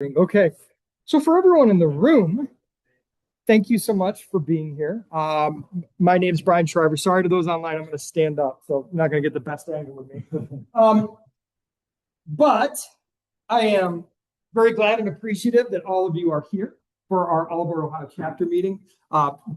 Okay, so for everyone in the room, thank you so much for being here. My name is Brian Shriver. Sorry to those online, I'm going to stand up, so I'm not going to get the best angle with me. But I am very glad and appreciative that all of you are here for our All Aboard Ohio chapter meeting.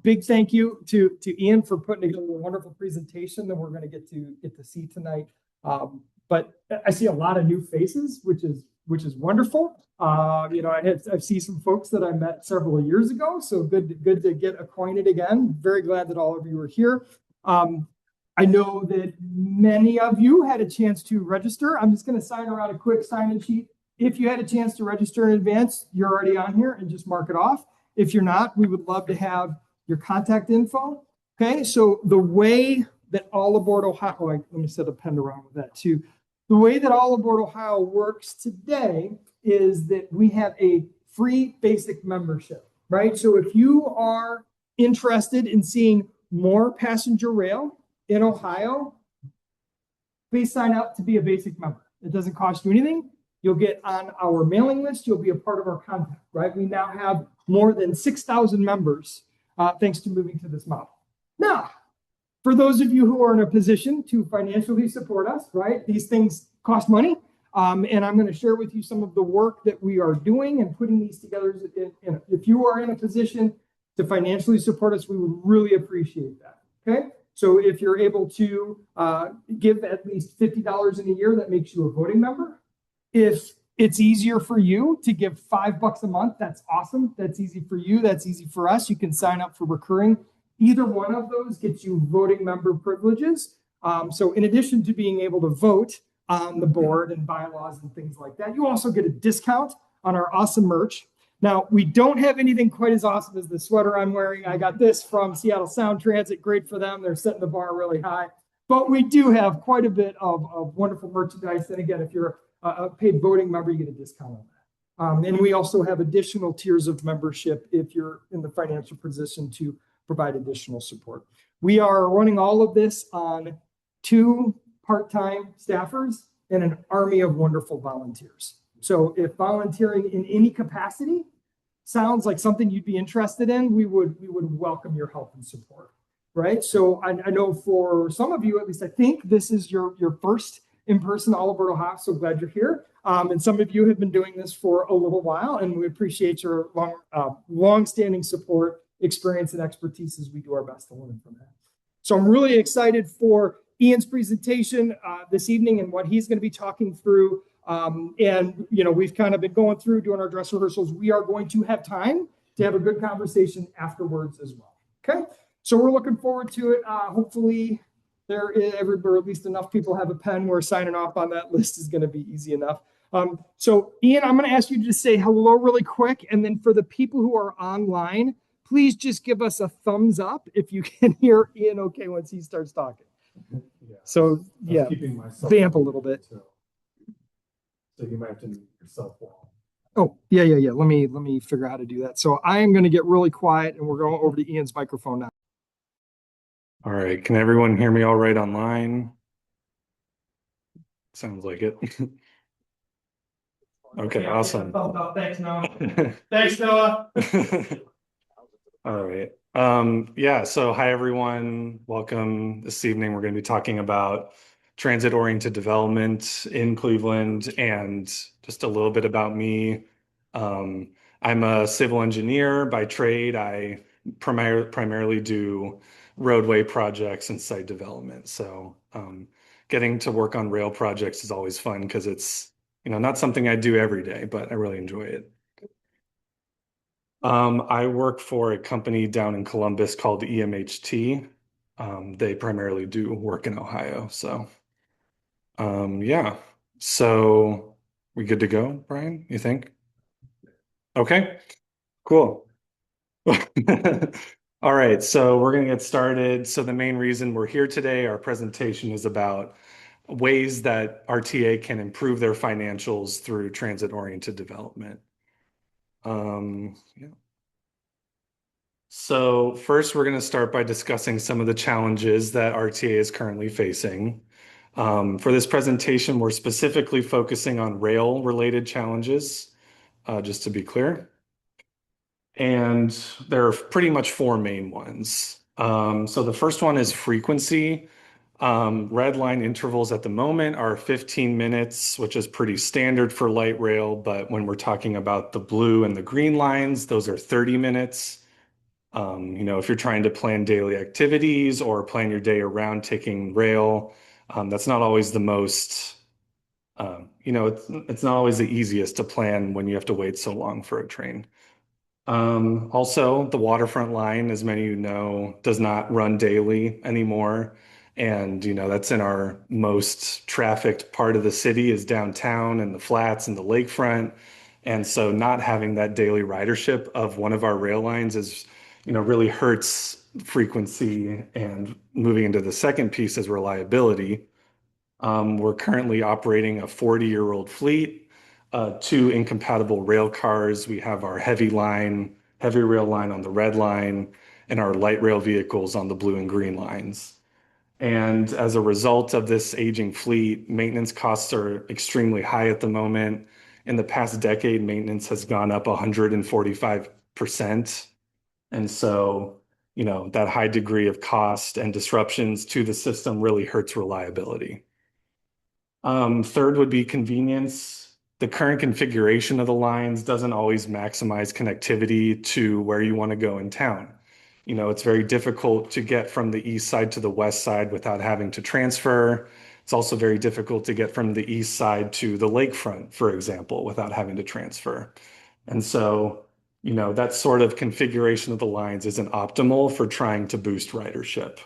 Big thank you to Ian for putting together a wonderful presentation that we're going to get to see tonight. But I see a lot of new faces, which is wonderful. I've seen some folks that I met several years ago, so good to get acquainted again. Very glad that all of you are here. I know that many of you had a chance to register. I'm just going to sign around a quick sign-in sheet. If you had a chance to register in advance, you're already on here and just mark it off. If you're not, we would love to have your contact info. Okay, so the way that All Aboard Ohio, let me set a pen around with that too. The way that All Aboard Ohio works today is that we have a free basic membership, right? So if you are interested in seeing more passenger rail in Ohio, please sign up to be a basic member. It doesn't cost you anything. You'll get on our mailing list. You'll be a part of our contact, right? We now have more than 6,000 members thanks to moving to this model. Now, for those of you who are in a position to financially support us, right? These things cost money. And I'm going to share with you some of the work that we are doing and putting these together. If you are in a position to financially support us, we would really appreciate that. Okay. So if you're able to give at least $50 in a year, that makes you a voting member. If it's easier for you to give $5 a month, that's awesome. That's easy for you. That's easy for us. You can sign up for recurring. Either one of those gets you voting member privileges. So in addition to being able to vote on the board and bylaws and things like that, you also get a discount on our awesome merch. Now, we don't have anything quite as awesome as the sweater I'm wearing. I got this from Seattle Sound Transit. Great for them. They're setting the bar really high. But we do have quite a bit of wonderful merchandise. And again, if you're a paid voting member, you get a discount on that. And we also have additional tiers of membership if you're in the financial position to provide additional support. We are running all of this on 2 part-time staffers and an army of wonderful volunteers. So if volunteering in any capacity sounds like something you'd be interested in, we would welcome your help and support, right? So I know for some of you, at least I think this is your first in-person All Aboard Ohio, so glad you're here. And some of you have been doing this for a little while, and we appreciate your long-standing support, experience, and expertise as we do our best to learn from that. So I'm really excited for Ian's presentation this evening and what he's going to be talking through. And, we've kind of been going through doing our dress rehearsals. We are going to have time to have a good conversation afterwards as well. Okay. So we're looking forward to it. Hopefully or at least enough people have a pen where signing off on that list is going to be easy enough. So Ian, I'm going to ask you to just say hello really quick. And then for the people who are online, please just give us a thumbs up if you can hear Ian okay once he starts talking. Yeah. So yeah, vamp a little bit. So you might have to mute yourself well. Oh, yeah. Let me figure out how to do that. So I am going to get really quiet and we're going over to Ian's microphone now. All right. Can everyone hear me all right online? Sounds like it. Okay, awesome. Thanks, Noah. Thanks, Noah. All right. Yeah, so hi, everyone. Welcome this evening. We're going to be talking about transit-oriented development in Cleveland and just a little bit about me. I'm a civil engineer by trade. I primarily do roadway projects and site development. So getting to work on rail projects is always fun because it's not something I do every day, but I really enjoy it. I work for a company down in Columbus called EMHT. They primarily do work in Ohio. So yeah. So we good to go, Brian? You think? Okay, cool. All right, so we're going to get started. So the main reason we're here today, our presentation is about ways that RTA can improve their financials through transit-oriented development. Yeah. So first, we're going to start by discussing some of the challenges that RTA is currently facing. For this presentation, we're specifically focusing on rail-related challenges. just to be clear. And there are pretty much four main ones. So the first one is frequency. Red line intervals at the moment are 15 minutes, which is pretty standard for light rail. But when we're talking about the blue and the green lines, those are 30 minutes. If you're trying to plan daily activities or plan your day around taking rail, that's not always the most, it's not always the easiest to plan when you have to wait so long for a train. Also, the waterfront line, as many of you know, does not run daily anymore. And, that's in our most trafficked part of the city is downtown and the flats and the lakefront. And so not having that daily ridership of one of our rail lines is, really hurts frequency. And moving into the second piece is reliability. We're currently operating a 40-year-old fleet, two incompatible rail cars. We have our heavy rail line on the red line, and our light rail vehicles on the blue and green lines. And as a result of this aging fleet, maintenance costs are extremely high at the moment. In the past decade, maintenance has gone up 145%. And so, that high degree of cost and disruptions to the system really hurts reliability. Third would be convenience. The current configuration of the lines doesn't always maximize connectivity to where you want to go in town. It's very difficult to get from the east side to the west side without having to transfer. It's also very difficult to get from the east side to the lakefront, for example, without having to transfer. And so, that sort of configuration of the lines isn't optimal for trying to boost ridership.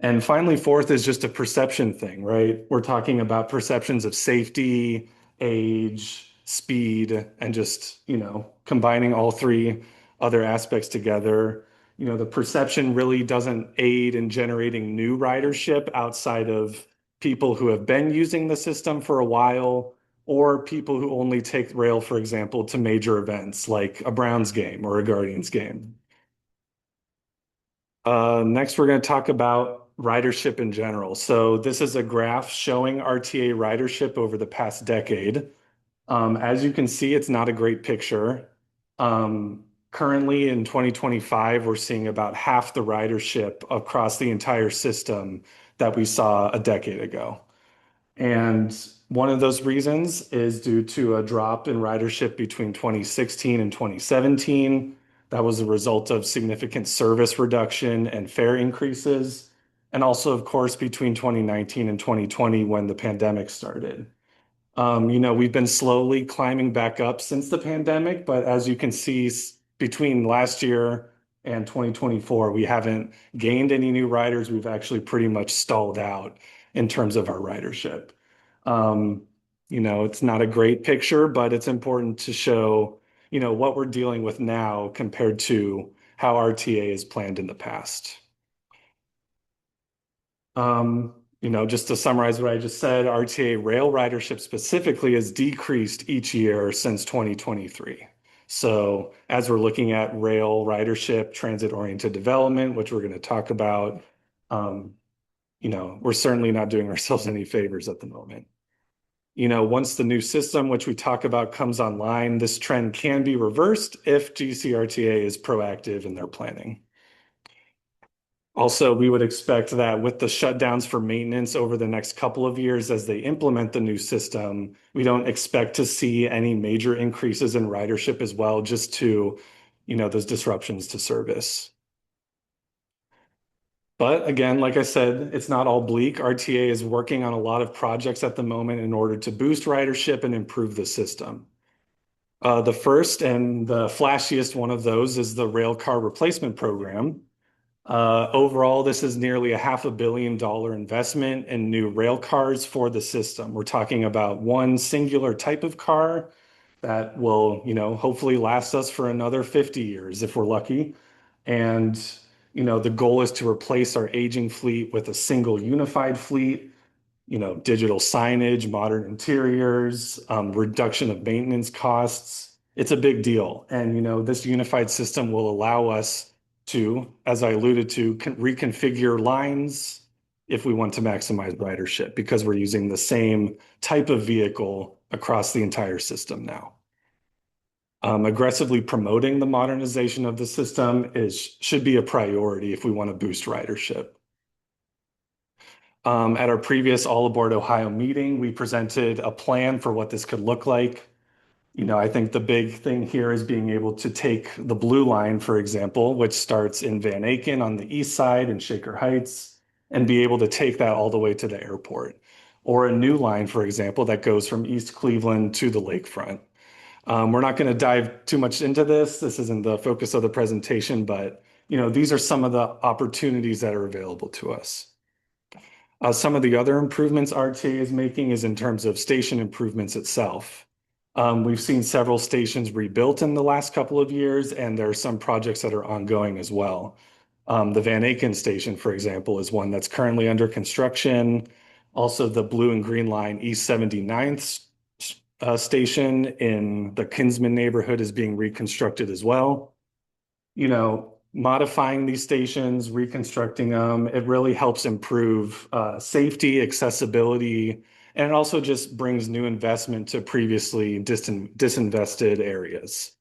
And finally, fourth is just a perception thing, right? We're talking about perceptions of safety, age, speed, and just, combining all three other aspects together. The perception really doesn't aid in generating new ridership outside of people who have been using the system for a while or people who only take rail, for example, to major events like a Browns game or a Guardians game. Next, we're going to talk about ridership in general. So this is a graph showing RTA ridership over the past decade. As you can see, it's not a great picture. Currently in 2025, we're seeing about half the ridership across the entire system that we saw a decade ago. And one of those reasons is due to a drop in ridership between 2016 and 2017. That was a result of significant service reduction and fare increases. And also, of course, between 2019 and 2020 when the pandemic started. We've been slowly climbing back up since the pandemic, but as you can see, between last year and 2024, we haven't gained any new riders. We've actually pretty much stalled out in terms of our ridership. It's not a great picture, but it's important to show, what we're dealing with now compared to how RTA is planned in the past. Just to summarize what I just said, RTA rail ridership specifically has decreased each year since 2023. So as we're looking at rail ridership, transit-oriented development, which we're going to talk about, we're certainly not doing ourselves any favors at the moment. Once the new system, which we talk about, comes online, this trend can be reversed if GCRTA is proactive in their planning. Also, we would expect that with the shutdowns for maintenance over the next couple of years as they implement the new system, we don't expect to see any major increases in ridership as well, just to, those disruptions to service. But again, like I said, it's not all bleak. RTA is working on a lot of projects at the moment in order to boost ridership and improve the system. The first and the flashiest one of those is the rail car replacement program. Overall, this is nearly a $500 million investment in new rail cars for the system. We're talking about one singular type of car that will, hopefully last us for another 50 years if we're lucky. And, the goal is to replace our aging fleet with a single unified fleet, digital signage, modern interiors, reduction of maintenance costs. It's a big deal. And, this unified system will allow us to, as I alluded to, reconfigure lines if we want to maximize ridership because we're using the same type of vehicle across the entire system now. Aggressively promoting the modernization of the system should be a priority if we want to boost ridership. At our previous All Aboard Ohio meeting, we presented a plan for what this could look like. I think the big thing here is being able to take the blue line, for example, which starts in Van Aken on the east side in Shaker Heights, and be able to take that all the way to the airport. Or a new line, for example, that goes from East Cleveland to the lakefront. We're not going to dive too much into this. This isn't the focus of the presentation, but these are some of the opportunities that are available to us. Some of the other improvements RTA is making is in terms of station improvements itself. We've seen several stations rebuilt in the last couple of years, and there are some projects that are ongoing as well. The Van Aken station, for example, is one that's currently under construction. Also, the blue and green line East 79th station in the Kinsman neighborhood is being reconstructed as well. Modifying these stations, reconstructing them, it really helps improve safety, accessibility, and it also just brings new investment to previously disinvested areas.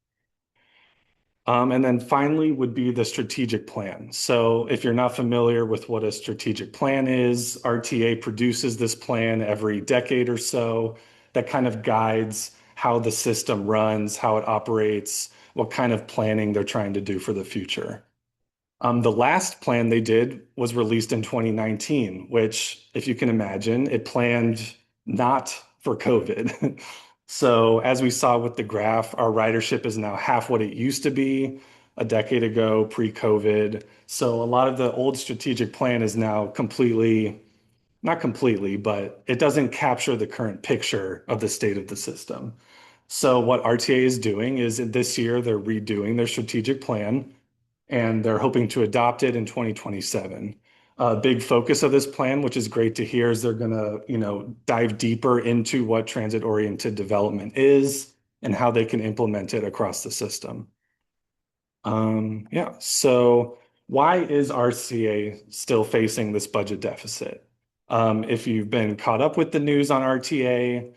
And then finally would be the strategic plan. So if you're not familiar with what a strategic plan is, RTA produces this plan every decade or so that kind of guides how the system runs, how it operates, what kind of planning they're trying to do for the future. The last plan they did was released in 2019, which, if you can imagine, it planned not for COVID. So as we saw with the graph, our ridership is now half what it used to be a decade ago, pre-COVID. So a lot of the old strategic plan is now not completely, but it doesn't capture the current picture of the state of the system. So what RTA is doing is this year they're redoing their strategic plan and they're hoping to adopt it in 2027. A big focus of this plan, which is great to hear, is they're going to, dive deeper into what transit-oriented development is and how they can implement it across the system. Yeah, so why is RCA still facing this budget deficit? If you've been caught up with the news on RTA,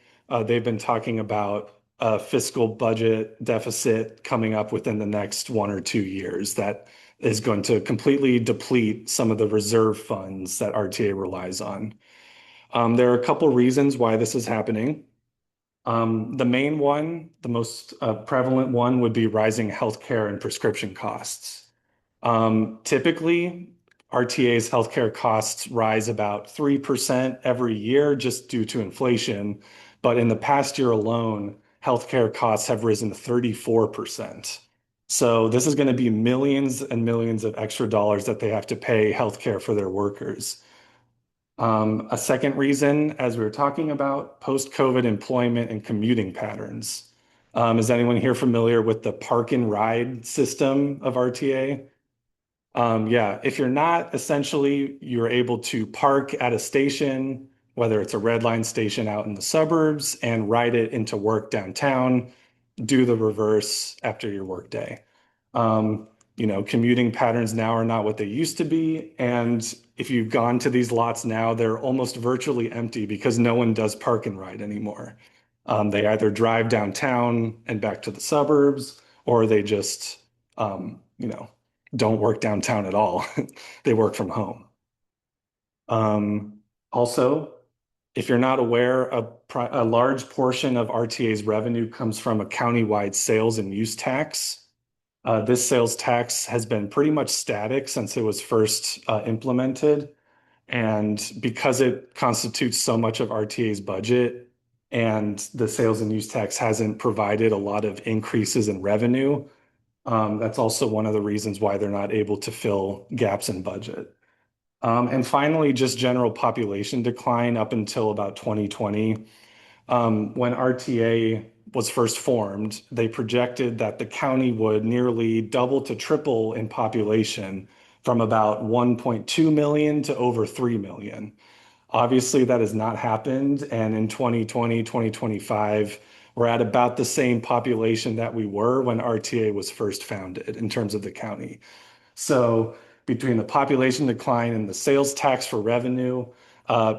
they've been talking about a fiscal budget deficit coming up within the next 1 or 2 years that is going to completely deplete some of the reserve funds that RTA relies on. There are a couple reasons why this is happening. The main one, the most prevalent one, would be rising healthcare and prescription costs. Typically, RTA's healthcare costs rise about 3% every year just due to inflation. But in the past year alone, healthcare costs have risen 34%. So this is going to be millions and millions of extra dollars that they have to pay healthcare for their workers. A second reason, as we were talking about, post-COVID employment and commuting patterns. Is anyone here familiar with the park and ride system of RTA? Yeah, if you're not, essentially, you're able to park at a station, whether it's a red line station out in the suburbs, and ride it into work downtown, do the reverse after your work day. Commuting patterns now are not what they used to be. And if you've gone to these lots now, they're almost virtually empty because no one does park and ride anymore. They either drive downtown and back to the suburbs, or they just, don't work downtown at all. They work from home. Also, if you're not aware, a large portion of RTA's revenue comes from a countywide sales and use tax. This sales tax has been pretty much static since it was first implemented. And because it constitutes so much of RTA's budget and the sales and use tax hasn't provided a lot of increases in revenue, that's also one of the reasons why they're not able to fill gaps in budget. And finally, just general population decline up until about 2020. When RTA was first formed, they projected that the county would nearly double to triple in population from about 1.2 million to over 3 million. Obviously, that has not happened. And in 2020, 2025, we're at about the same population that we were when RTA was first founded in terms of the county. So between the population decline and the sales tax for revenue,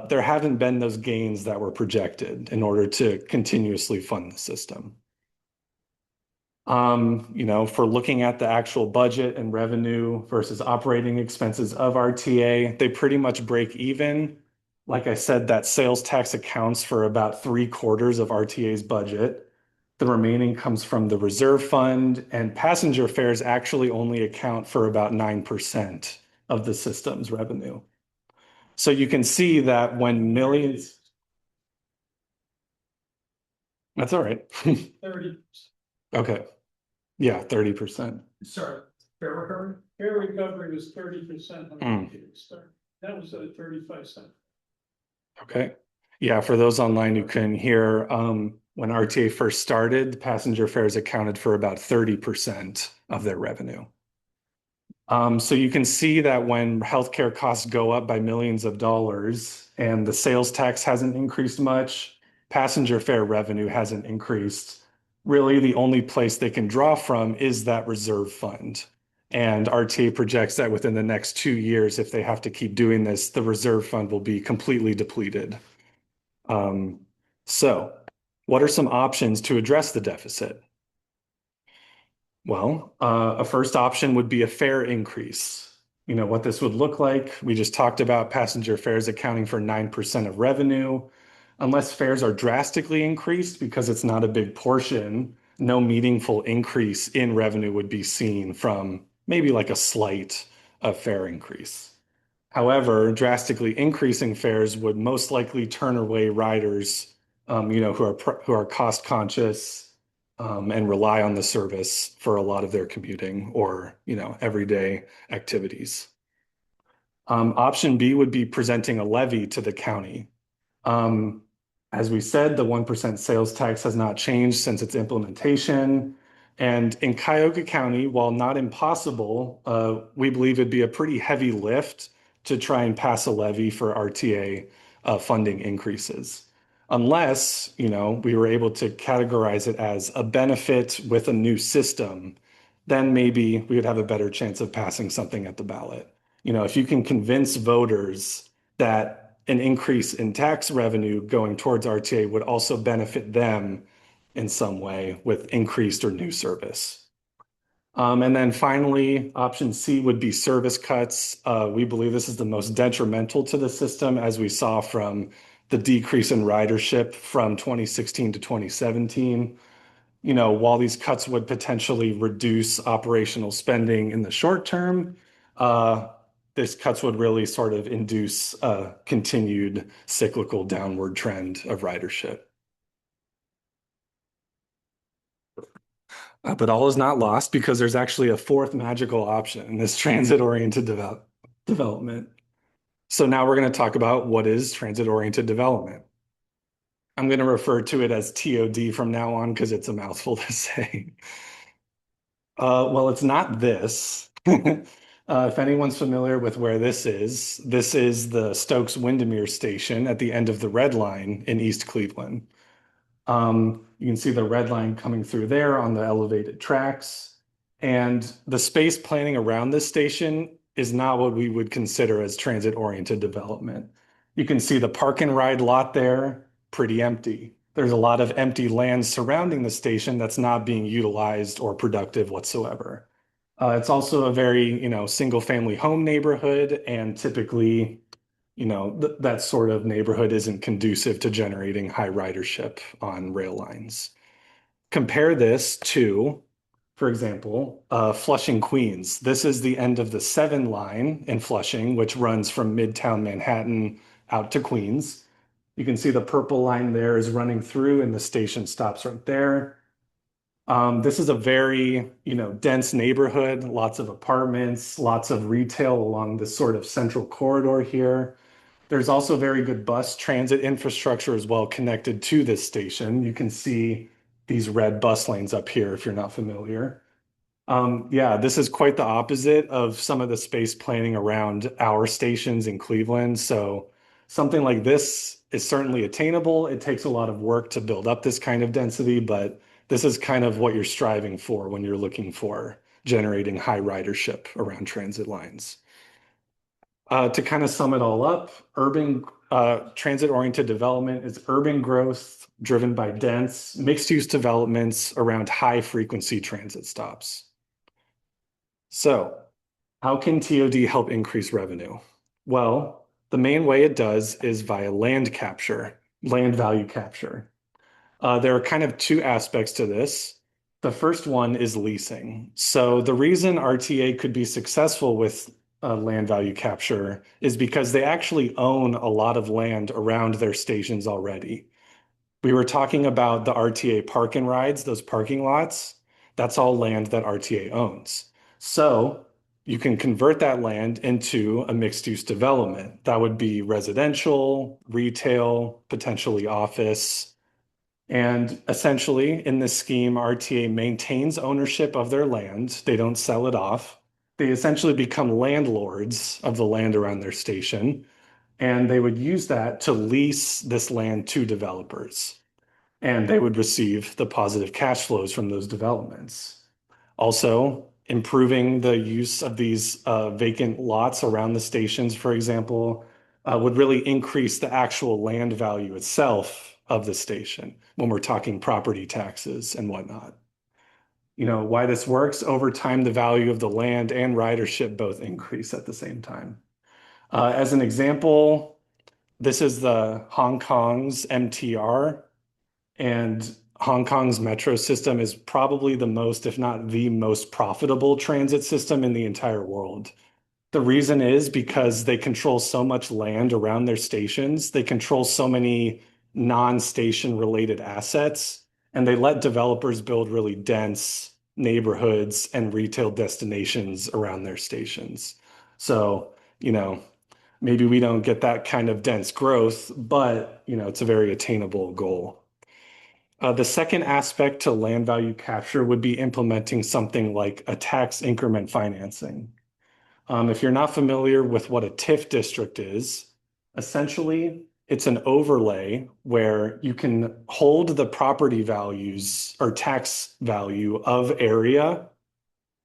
there haven't been those gains that were projected in order to continuously fund the system. For looking at the actual budget and revenue versus operating expenses of RTA, they pretty much break even. Like I said, that sales tax accounts for about 3/4 of RTA's budget. The remaining comes from the reserve fund, and passenger fares actually only account for about 9% of the system's revenue. So you can see that when millions, that's all right. 30. Okay. Yeah, 30%. Sorry, fair recovery? Fair recovery was 30% on Mm. the start. That was at 35 cents. Okay. Yeah, for those online who couldn't hear, when RTA first started, passenger fares accounted for about 30% of their revenue. So you can see that when healthcare costs go up by millions of dollars and the sales tax hasn't increased much, passenger fare revenue hasn't increased. Really, the only place they can draw from is that reserve fund. And RTA projects that within the next 2 years, if they have to keep doing this, the reserve fund will be completely depleted. Um, so, what are some options to address the deficit? Well, a first option would be a fare increase. What this would look like. We just talked about passenger fares accounting for 9% of revenue. Unless fares are drastically increased because it's not a big portion, no meaningful increase in revenue would be seen from maybe like a slight fare increase. However, drastically increasing fares would most likely turn away riders, who are cost conscious, and rely on the service for a lot of their commuting or, everyday activities. Option B would be presenting a levy to the county. Um, as we said, the 1% sales tax has not changed since its implementation. And in Cuyahoga County, while not impossible, we believe it'd be a pretty heavy lift to try and pass a levy for RTA funding increases. Unless, we were able to categorize it as a benefit with a new system, then maybe we would have a better chance of passing something at the ballot. If you can convince voters that an increase in tax revenue going towards RTA would also benefit them in some way with increased or new service. And then finally, option C would be service cuts. We believe this is the most detrimental to the system, as we saw from the decrease in ridership from 2016 to 2017. While these cuts would potentially reduce operational spending in the short term, these cuts would really sort of induce a continued cyclical downward trend of ridership. But all is not lost because there's actually a fourth magical option in this transit-oriented development. So now we're going to talk about what is transit-oriented development. I'm going to refer to it as TOD from now on because it's a mouthful to say. Well, it's not this. If anyone's familiar with where this is the Stokes Windermere station at the end of the Red Line in East Cleveland. You can see the red line coming through there on the elevated tracks. And the space planning around this station is not what we would consider as transit-oriented development. You can see the park and ride lot there, pretty empty. There's a lot of empty land surrounding the station that's not being utilized or productive whatsoever. It's also a very, single family home neighborhood, and typically, that sort of neighborhood isn't conducive to generating high ridership on rail lines. Compare this to, for example, Flushing, Queens. This is the end of the 7 line in Flushing, which runs from Midtown Manhattan out to Queens. You can see the purple line there is running through and the station stops right there. This is a very, dense neighborhood, lots of apartments, lots of retail along this sort of central corridor here. There's also very good bus transit infrastructure as well connected to this station. You can see these red bus lanes up here if you're not familiar. Yeah, this is quite the opposite of some of the space planning around our stations in Cleveland. So something like this is certainly attainable. It takes a lot of work to build up this kind of density, but this is kind of what you're striving for when you're looking for generating high ridership around transit lines. To kind of sum it all up, urban transit-oriented development is urban growth driven by dense, mixed-use developments around high-frequency transit stops. So, how can TOD help increase revenue? Well, the main way it does is via land capture, land value capture. There are kind of two aspects to this. The first one is leasing. So the reason RTA could be successful with land value capture is because they actually own a lot of land around their stations already. We were talking about the RTA park and rides, those parking lots. That's all land that RTA owns. So you can convert that land into a mixed use development. That would be residential, retail, potentially office. And essentially, in this scheme, RTA maintains ownership of their land. They don't sell it off. They essentially become landlords of the land around their station, and they would use that to lease this land to developers. And they would receive the positive cash flows from those developments. Also, improving the use of these vacant lots around the stations, for example, would really increase the actual land value itself of the station when we're talking property taxes and whatnot. You know, why this works, over time, the value of the land and ridership both increase at the same time. As an example, this is the Hong Kong's MTR, and Hong Kong's metro system is probably the most, if not the most profitable transit system in the entire world. The reason is because they control so much land around their stations. They control so many non-station related assets, and they let developers build really dense neighborhoods and retail destinations around their stations. So, you know, maybe we don't get that kind of dense growth, but, you know, it's a very attainable goal. The second aspect to land value capture would be implementing something like a tax increment financing. If you're not familiar with what a TIF district is, essentially it's an overlay where you can hold the property values or tax value of area.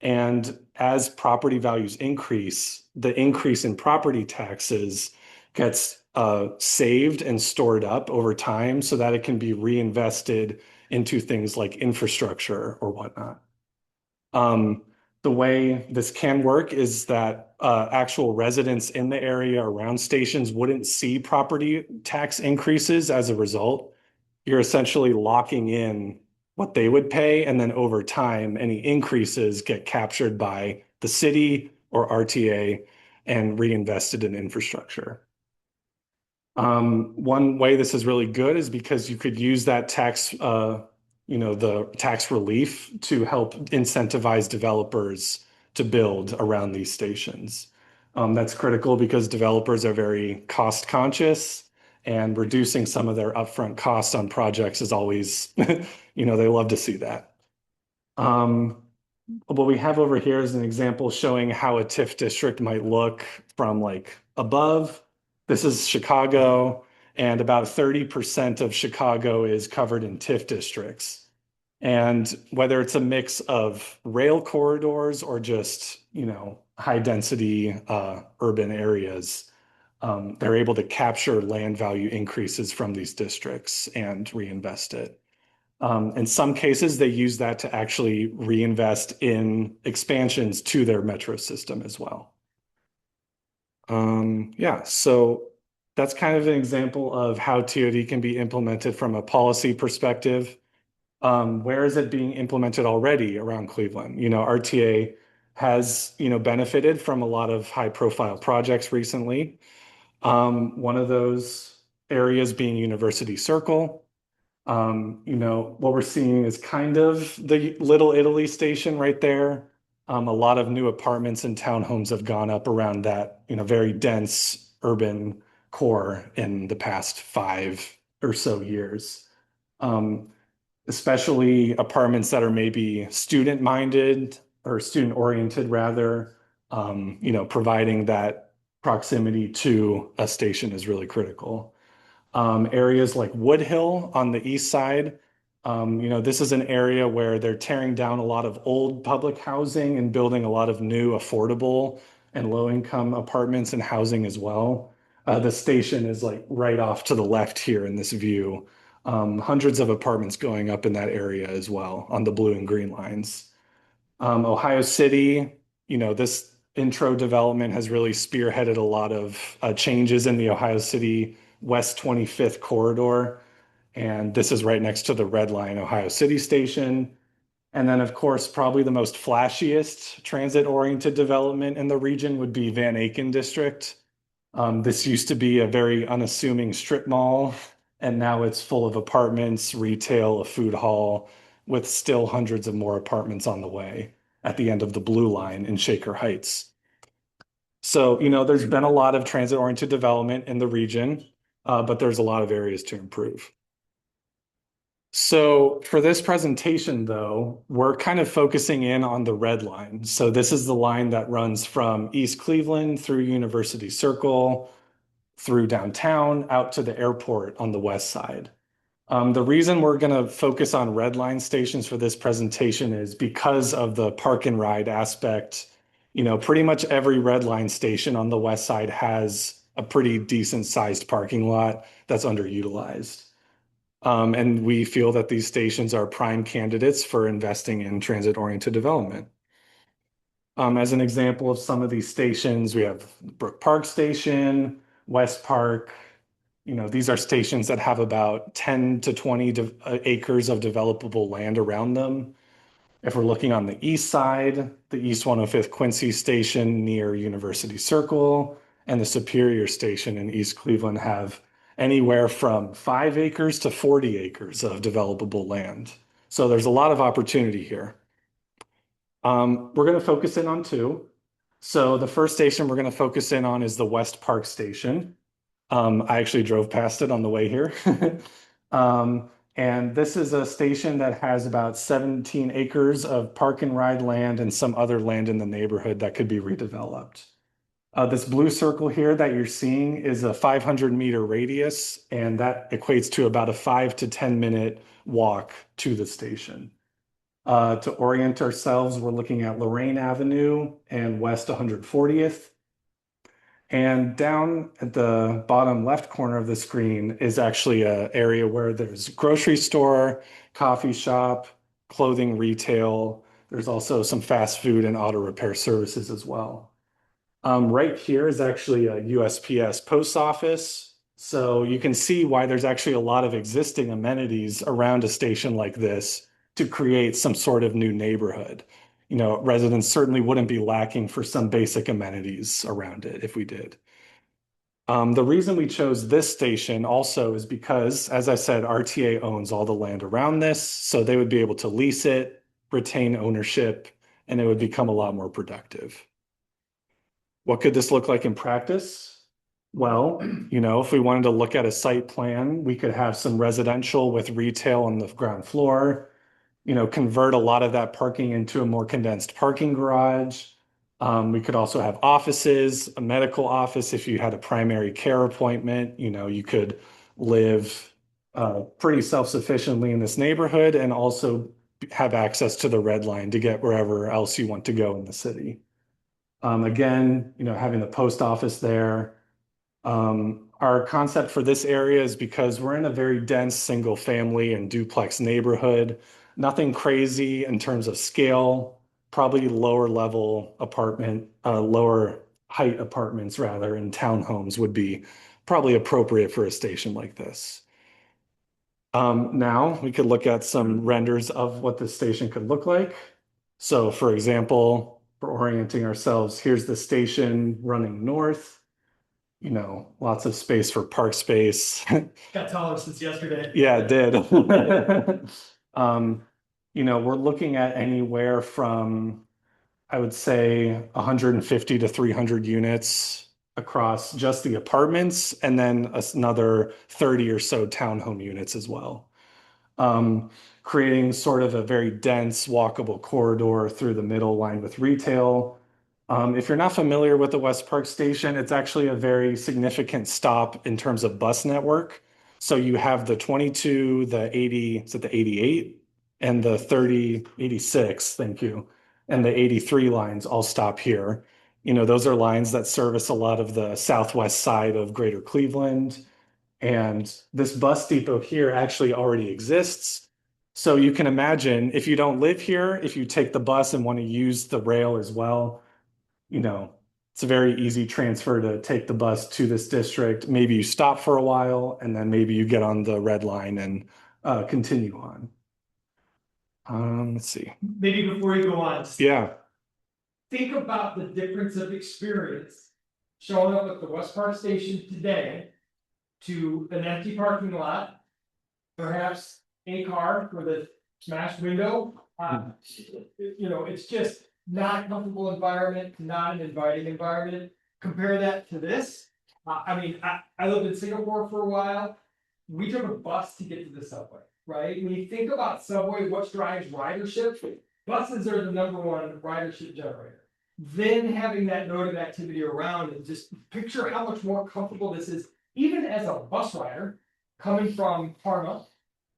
And as property values increase, the increase in property taxes gets saved and stored up over time so that it can be reinvested into things like infrastructure or whatnot. The way this can work is that actual residents in the area around stations wouldn't see property tax increases as a result. You're essentially locking in what they would pay, and then over time, any increases get captured by the city or RTA and reinvested in infrastructure. One way this is really good is because you could use that tax, the tax relief to help incentivize developers to build around these stations. That's critical because developers are very cost conscious, and reducing some of their upfront costs on projects is always, they love to see that. What we have over here is an example showing how a TIF district might look from like above. This is Chicago, and about 30% of Chicago is covered in TIF districts. And whether it's a mix of rail corridors or just, high density urban areas, they're able to capture land value increases from these districts and reinvest it. In some cases, they use that to actually reinvest in expansions to their metro system as well. So that's kind of an example of how TOD can be implemented from a policy perspective. Where is it being implemented already around Cleveland? RTA has, benefited from a lot of high profile projects recently. One of those areas being University Circle. What we're seeing is kind of the Little Italy station right there. A lot of new apartments and townhomes have gone up around that, very dense urban core in the past 5 or so years. Especially apartments that are maybe student minded or student oriented rather, providing that proximity to a station is really critical. Areas like Woodhill on the east side, this is an area where they're tearing down a lot of old public housing and building a lot of new affordable and low income apartments and housing as well. The station is like right off to the left here in this view. Hundreds of apartments going up in that area as well on the blue and green lines. Ohio City, this intro development has really spearheaded a lot of changes in the Ohio City West 25th corridor. And this is right next to the Red Line Ohio City station. And then, of course, probably the most flashiest transit-oriented development in the region would be Van Aken District. This used to be a very unassuming strip mall, and now it's full of apartments, retail, a food hall, with still hundreds of more apartments on the way at the end of the Blue Line in Shaker Heights. So, there's been a lot of transit-oriented development in the region, but there's a lot of areas to improve. So for this presentation, though, we're kind of focusing in on the red line. So this is the line that runs from East Cleveland through University Circle, through downtown, out to the airport on the west side. The reason we're going to focus on red line stations for this presentation is because of the park and ride aspect. Pretty much every red line station on the west side has a pretty decent sized parking lot that's underutilized. And we feel that these stations are prime candidates for investing in transit-oriented development. As an example of some of these stations, we have Brook Park Station, West Park. These are stations that have about 10 to 20 acres of developable land around them. If we're looking on the east side, the East 105th Quincy Station near University Circle and the Superior Station in East Cleveland have anywhere from 5 acres to 40 acres of developable land. So there's a lot of opportunity here. We're going to focus in on two. So the first station we're going to focus in on is the West Park Station. I actually drove past it on the way here. And this is a station that has about 17 acres of park and ride land and some other land in the neighborhood that could be redeveloped. This blue circle here that you're seeing is a 500-meter radius, and that equates to about a 5 to 10-minute walk to the station. To orient ourselves, we're looking at Lorraine Avenue and West 140th. And down at the bottom left corner of the screen is actually an area where there's grocery store, coffee shop, clothing retail. There's also some fast food and auto repair services as well. Right here is actually a USPS post office. So you can see why there's actually a lot of existing amenities around a station like this to create some sort of new neighborhood. Residents certainly wouldn't be lacking for some basic amenities around it if we did. The reason we chose this station also is because, as I said, RTA owns all the land around this, so they would be able to lease it, retain ownership, and it would become a lot more productive. What could this look like in practice? Well, if we wanted to look at a site plan, we could have some residential with retail on the ground floor, convert a lot of that parking into a more condensed parking garage. We could also have offices, a medical office. If you had a primary care appointment, you could live pretty self-sufficiently in this neighborhood and also have access to the red line to get wherever else you want to go in the city. Again, having the post office there. Our concept for this area is because we're in a very dense single family and duplex neighborhood. Nothing crazy in terms of scale, probably lower level apartment, lower height apartments rather, and townhomes would be probably appropriate for a station like this. Now we could look at some renders of what the station could look like. So for example, for orienting ourselves, here's the station running north. Lots of space for park space. Got taller since yesterday. Yeah, it did. We're looking at anywhere from, I would say, 150 to 300 units across just the apartments, and then another 30 or so townhome units as well. Creating sort of a very dense walkable corridor through the middle lined with retail. If you're not familiar with the West Park Station, it's actually a very significant stop in terms of bus network. So you have the 22, the 80, is it the 88? And the 86, thank you. And the 83 lines all stop here. those are lines that service a lot of the southwest side of Greater Cleveland. And this bus depot here actually already exists. So you can imagine if you don't live here, if you take the bus and want to use the rail as well, it's a very easy transfer to take the bus to this district. Maybe you stop for a while and then maybe you get on the red line and continue on. Let's see. Maybe before you go on, Yeah. think about the difference of experience showing up at the West Park Station today to an empty parking lot, perhaps a car with a smashed window. It's just not a comfortable environment, not an inviting environment. Compare that to this. I lived in Singapore for a while. We took a bus to get to the subway, right? When you think about subway, what drives ridership? Buses are the #1 ridership generator. Then having that node of activity around, and just picture how much more comfortable this is, even as a bus rider coming from Parma,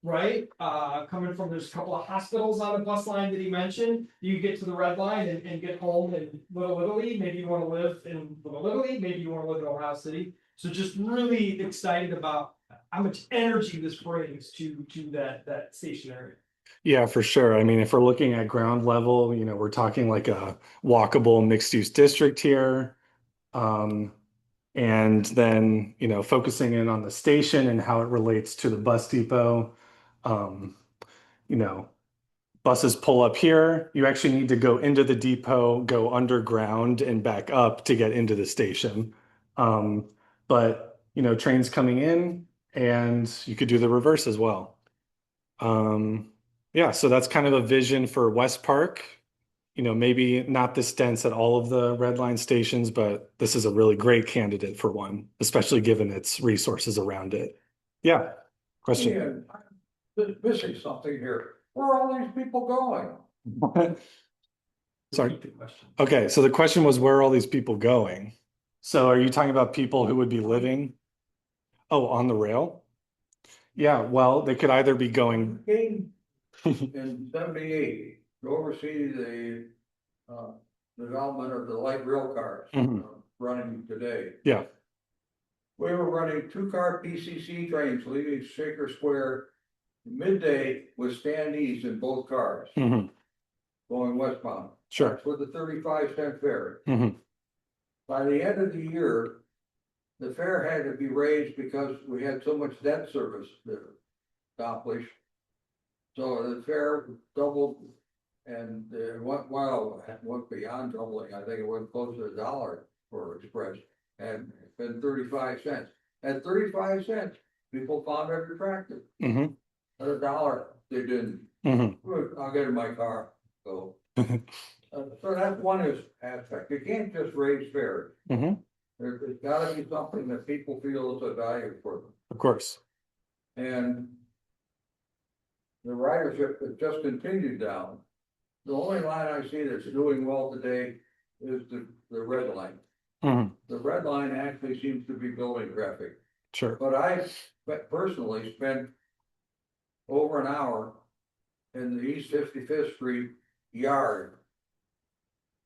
right? There's a couple of hospitals on the bus line that he mentioned. You get to the red line and get home in Little Italy. Maybe you want to live in Little Italy. Maybe you want to live in Ohio City. So just really excited about how much energy this brings to that station area. Yeah, for sure. I mean, if we're looking at ground level, we're talking like a walkable mixed use district here. And then, focusing in on the station and how it relates to the bus depot. Buses pull up here. You actually need to go into the depot, go underground and back up to get into the station. But, trains coming in and you could do the reverse as well. Yeah, so that's kind of a vision for West Park. Maybe not this dense at all of the red line stations, but this is a really great candidate for one, especially given its resources around it. Yeah, question. Ian, I'm missing something here. Where are all these people going? Sorry. Okay, so the question was, where are all these people going? So are you talking about people who would be living? Oh, on the rail? Yeah, well, they could either be going. Came in 78 to oversee the development of the light rail cars running today. Yeah. We were running 2-car PCC trains leaving Shaker Square midday with standees in both cars going westbound. Sure. That's with the 35-cent fare. Mhm. By the end of the year, the fare had to be raised because we had so much debt service to accomplish. So the fare doubled, and it went beyond doubling. I think it went close to $1 for express, and it's been 35 cents. At 35 cents, people found it attractive. At $1, they didn't. I'll get in my car. So that's one aspect. You can't just raise fares. There's got to be something that people feel is a value for them. Of course. And the ridership has just continued down. The only line I see that's doing well today is the red line. The red line actually seems to be building traffic. Sure. But I personally spent over an hour in the East 55th Street yard.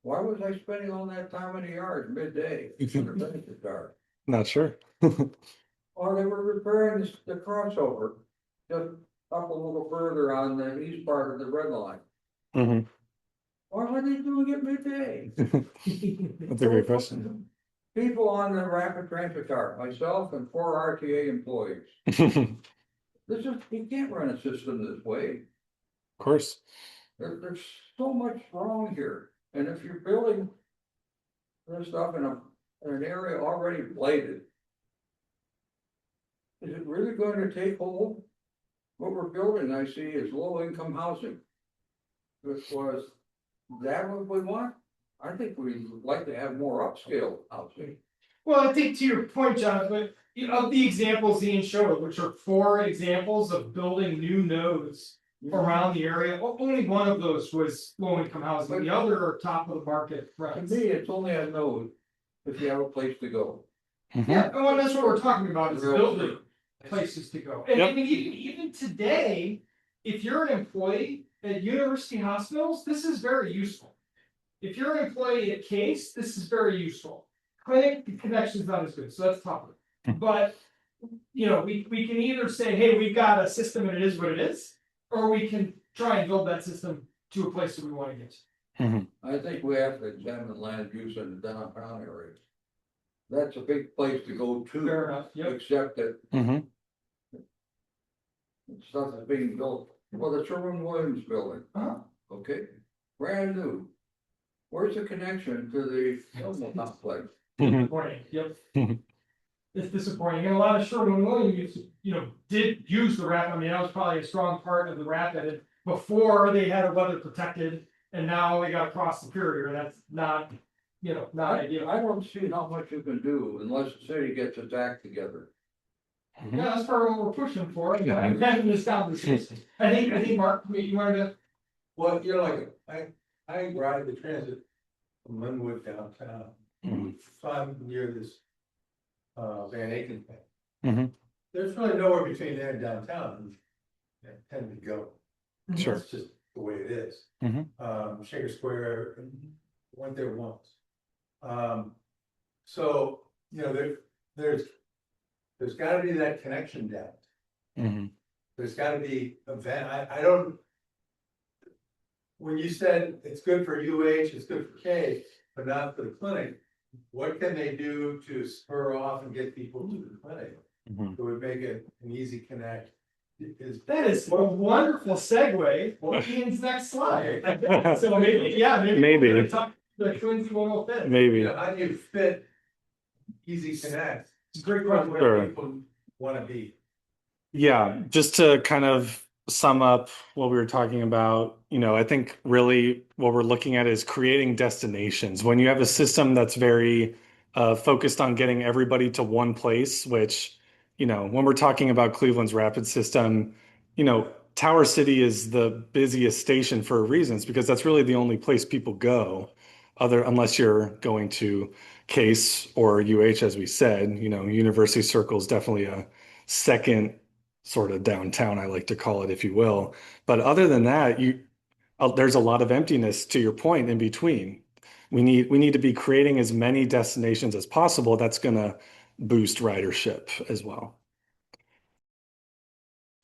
Why was I spending all that time in the yard midday? Not sure. Or they were repairing the crossover just up a little further on the east part of the red line. Why were they doing it midday? That's a great question. People on the rapid transit car, myself and 4 RTA employees. You can't run a system this way. Of course. There's so much wrong here. And if you're building this stuff in an area already blighted, is it really going to take hold? What we're building, I see, is low-income housing. Is that what we want? I think we'd like to have more upscale housing. Well, I think to your point, John, but of the examples Ian showed, which are 4 examples of building new nodes around the area, only one of those was low-income housing. The other are top of the market. Right. To me, it's only a node if you have a place to go. Yeah, well, that's what we're talking about, is building places to go. And I mean, even today, if you're an employee at university hospitals, this is very useful. if you're an employee at Case, this is very useful. Clinic, the connection's not as good, so that's tougher. But, you know, we can either say, hey, we've got a system and it is what it is, or we can try and build that system to a place that we want to get to. I think we have to examine land use in the downtown area. That's a big place to go to. Fair enough, yep. Except that Mhm. stuff is being built, well, the Sherwin-Williams building, Uh-huh. okay, brand new. Where's the connection to the Hilton complex? Disappointing, yep. It's disappointing, and a lot of Sherwin-Williams, you know, did use the wrap. I mean, that was probably a strong part of the wrap that it, before they had a weather protected, and now they got to cross Superior, and that's not, you know, not ideal. I don't see how much you can do unless the city gets its act together. Yeah, that's part of what we're pushing for, and Yeah. I'm having this conversation. I think, Mark, you wanted to, Well, you're like, I ride the transit from Linwood downtown, Mhm. so I'm near this. Van Aiken thing. Mhm. There's really nowhere between there and downtown, I tend to go. Sure. It's just the way it is. Mhm. Shaker Square, went there once. So, you know, there's gotta be that connection down. Mhm. There's gotta be a van, I don't. When you said it's good for UH, it's good for K, but not for the clinic, what can they do to spur off and get people to the clinic? Mhm. It would make it an easy connect. that is a wonderful segue for Ian's next slide. So maybe, yeah, Maybe. we're gonna talk the Quincy one will fit. You Maybe. know, how do you fit easy connect? It's a great Where question. Sure. people wanna be. Yeah, just to kind of sum up what we were talking about, I think really what we're looking at is creating destinations. When you have a system that's very focused on getting everybody to one place, which, when we're talking about Cleveland's rapid system, Tower City is the busiest station for a reason. It's because that's really the only place people go, unless you're going to Case or UH, as we said. University Circle is definitely a second sort of downtown, I like to call it, if you will. But other than that, there's a lot of emptiness, to your point, in between. We need to be creating as many destinations as possible. That's going to boost ridership as well.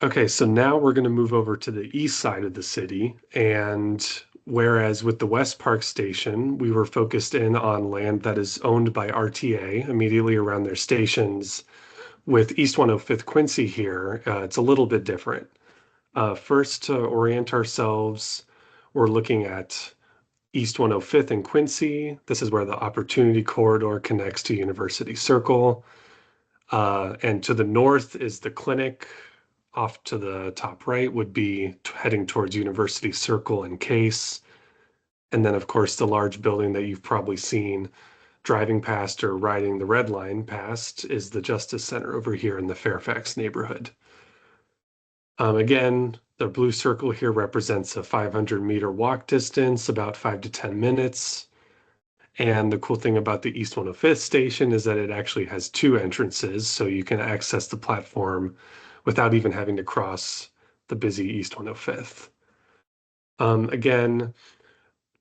Okay, so now we're going to move over to the east side of the city. And whereas with the West Park Station, we were focused in on land that is owned by RTA immediately around their stations, with East 105th Quincy here, it's a little bit different. First, to orient ourselves, we're looking at East 105th and Quincy. This is where the Opportunity Corridor connects to University Circle. And to the north is the clinic. Off to the top right would be heading towards University Circle and Case. And then, of course, the large building that you've probably seen driving past or riding the red line past is the Justice Center over here in the Fairfax neighborhood. Again, the blue circle here represents a 500-meter walk distance, about 5 to 10 minutes. And the cool thing about the East 105th station is that it actually has two entrances, so you can access the platform without even having to cross the busy East 105th. Again,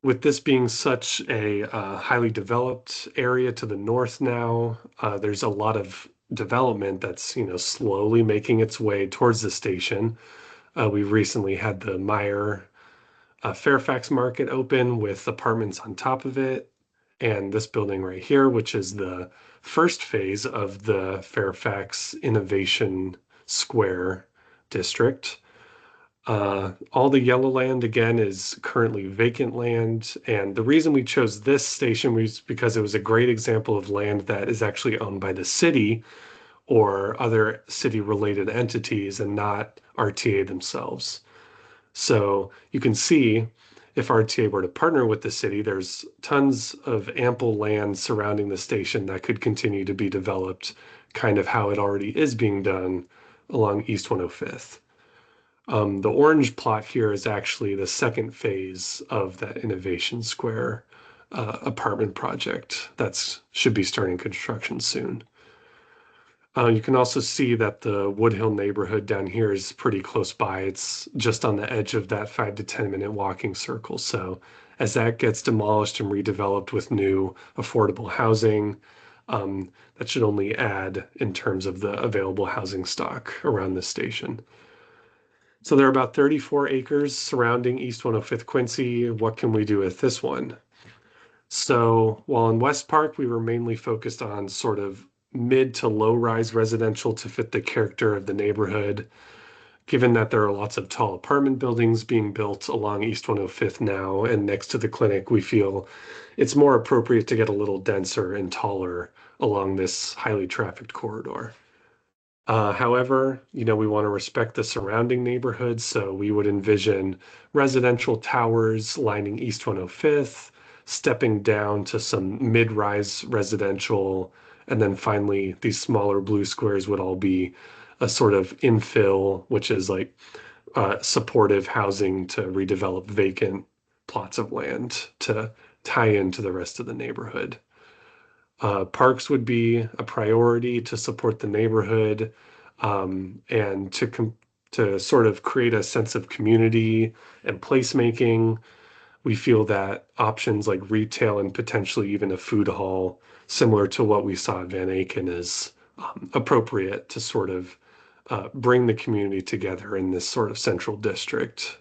with this being such a highly developed area to the north now, there's a lot of development that's slowly making its way towards the station. We recently had the Meyer Fairfax Market open with apartments on top of it, and this building right here, which is the first phase of the Fairfax Innovation Square district. All the yellow land, again, is currently vacant land. And the reason we chose this station was because it was a great example of land that is actually owned by the city or other city-related entities and not RTA themselves. So you can see if RTA were to partner with the city, there's tons of ample land surrounding the station that could continue to be developed, kind of how it already is being done along East 105th. The orange plot here is actually the second phase of that Innovation Square apartment project that should be starting construction soon. You can also see that the Woodhill neighborhood down here is pretty close by. It's just on the edge of that 5 to 10 minute walking circle. So as that gets demolished and redeveloped with new affordable housing, that should only add in terms of the available housing stock around this station. So there are about 34 acres surrounding East 105th Quincy. What can we do with this one? So while in West Park, we were mainly focused on sort of mid to low rise residential to fit the character of the neighborhood. Given that there are lots of tall apartment buildings being built along East 105th now and next to the clinic, we feel it's more appropriate to get a little denser and taller along this highly trafficked corridor. However, we want to respect the surrounding neighborhoods, so we would envision residential towers lining East 105th, stepping down to some mid-rise residential, and then finally these smaller blue squares would all be a sort of infill, which is like supportive housing to redevelop vacant plots of land to tie into the rest of the neighborhood. Parks would be a priority to support the neighborhood and to sort of create a sense of community and placemaking. We feel that options like retail and potentially even a food hall, similar to what we saw at Van Aken, is appropriate to sort of bring the community together in this sort of central district.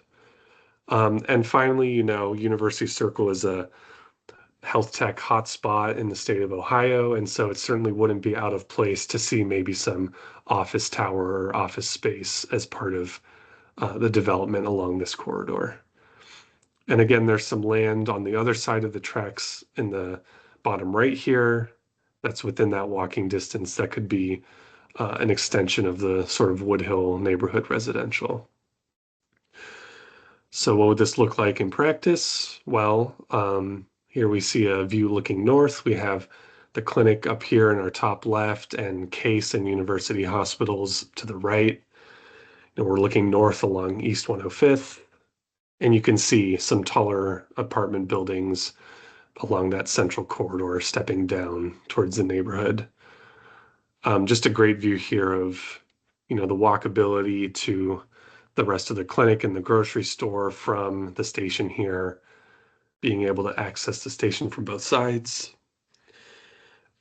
And finally, University Circle is a health tech hotspot in the state of Ohio. And so it certainly wouldn't be out of place to see maybe some office tower or office space as part of the development along this corridor. And again, there's some land on the other side of the tracks in the bottom right here that's within that walking distance that could be an extension of the sort of Woodhill neighborhood residential. So what would this look like in practice? Well, here we see a view looking north. We have the clinic up here in our top left and Case and University Hospitals to the right. And we're looking north along East 105th. And you can see some taller apartment buildings along that central corridor stepping down towards the neighborhood. Just a great view here of, the walkability to the rest of the clinic and the grocery store from the station here, being able to access the station from both sides,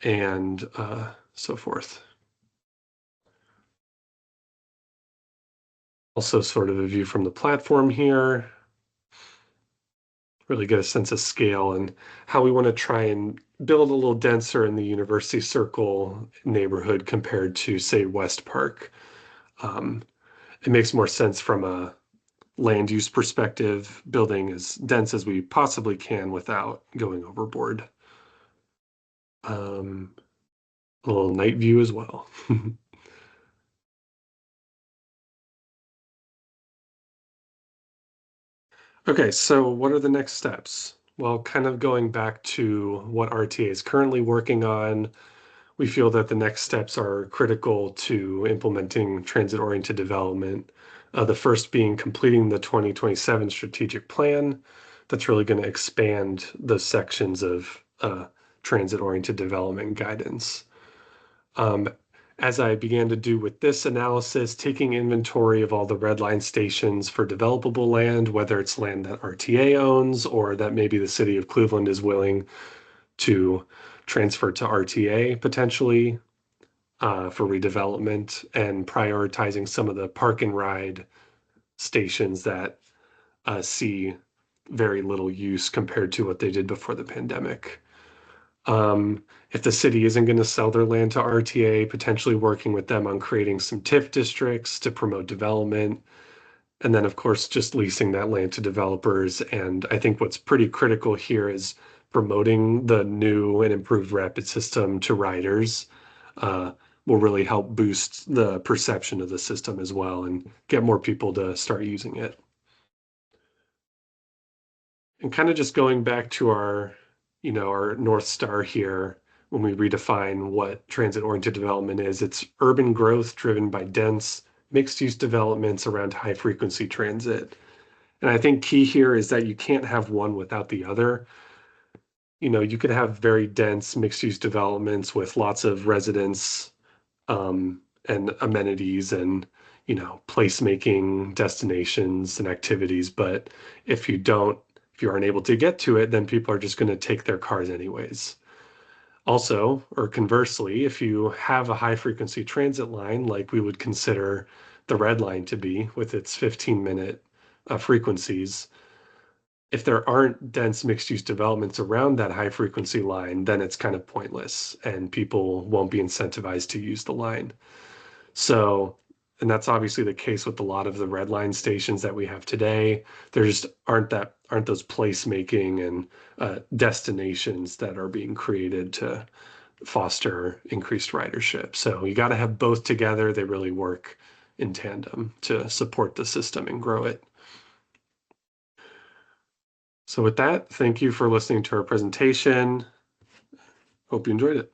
and so forth. Also sort of a view from the platform here. Really get a sense of scale and how we want to try and build a little denser in the University Circle neighborhood compared to, say, West Park. It makes more sense from a land use perspective, building as dense as we possibly can without going overboard. A little night view as well. Okay, so what are the next steps? Well, kind of going back to what RTA is currently working on, we feel that the next steps are critical to implementing transit-oriented development. The first being completing the 2027 strategic plan. That's really going to expand the sections of transit-oriented development guidance. As I began to do with this analysis, taking inventory of all the red line stations for developable land, whether it's land that RTA owns or that maybe the city of Cleveland is willing to transfer to RTA potentially for redevelopment, and prioritizing some of the park and ride stations that see very little use compared to what they did before the pandemic. If the city isn't going to sell their land to RTA, potentially working with them on creating some TIF districts to promote development. And then, of course, just leasing that land to developers. And I think what's pretty critical here is promoting the new and improved rapid system to riders. Will really help boost the perception of the system as well and get more people to start using it. And kind of just going back to our North Star here, when we redefine what transit-oriented development is, it's urban growth driven by dense, mixed-use developments around high-frequency transit. And I think key here is that you can't have one without the other. You could have very dense mixed-use developments with lots of residents and amenities and, placemaking destinations and activities. But if you aren't able to get to it, then people are just going to take their cars anyways. Also, or conversely, if you have a high frequency transit line, like we would consider the red line to be with its 15-minute frequencies, if there aren't dense mixed use developments around that high frequency line, then it's kind of pointless and people won't be incentivized to use the line. So, and that's obviously the case with a lot of the red line stations that we have today. There just aren't those placemaking and destinations that are being created to foster increased ridership. So you got to have both together. They really work in tandem to support the system and grow it. So with that, thank you for listening to our presentation. Hope you enjoyed it.